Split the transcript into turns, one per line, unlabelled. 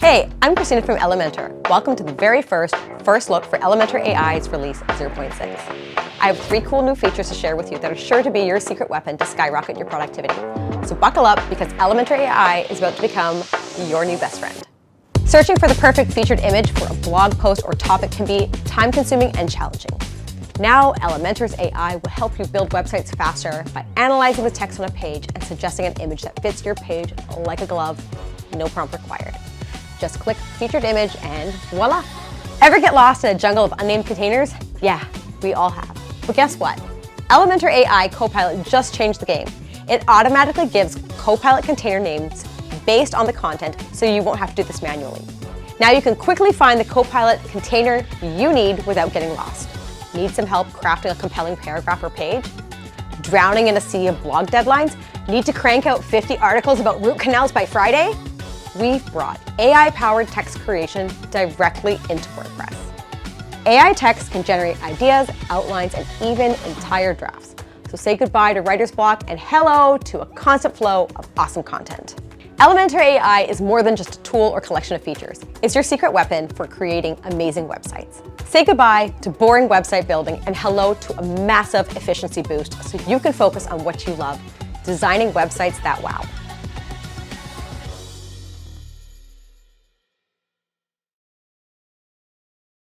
Hey, I'm Kristina from Elementor. Welcome to the very first look for Elementor AI's Release 0.6. I have 3 cool new features to share with you that are sure to be your secret weapon to skyrocket your productivity. So buckle up because Elementor AI is about to become your new best friend. Searching for the perfect featured image for a blog post or topic can be time-consuming and challenging. Now, Elementor's AI will help you build websites faster by analyzing the text on a page and suggesting an image that fits your page like a glove, no prompt required. Just click featured image and voila! Ever get lost in a jungle of unnamed containers? Yeah, we all have. But guess what? Elementor AI Copilot just changed the game. It automatically gives Copilot container names based on the content, so you won't have to do this manually. Now you can quickly find the Copilot container you need without getting lost. Need some help crafting a compelling paragraph or page? Drowning in a sea of blog deadlines? Need to crank out 50 articles about root canals by Friday? We've brought AI-powered text creation directly into WordPress. AI text can generate ideas, outlines, and even entire drafts. So say goodbye to writer's block and hello to a constant flow of awesome content. Elementor AI is more than just a tool or collection of features. It's your secret weapon for creating amazing websites. Say goodbye to boring website building and hello to a massive efficiency boost so you can focus on what you love, designing websites that wow.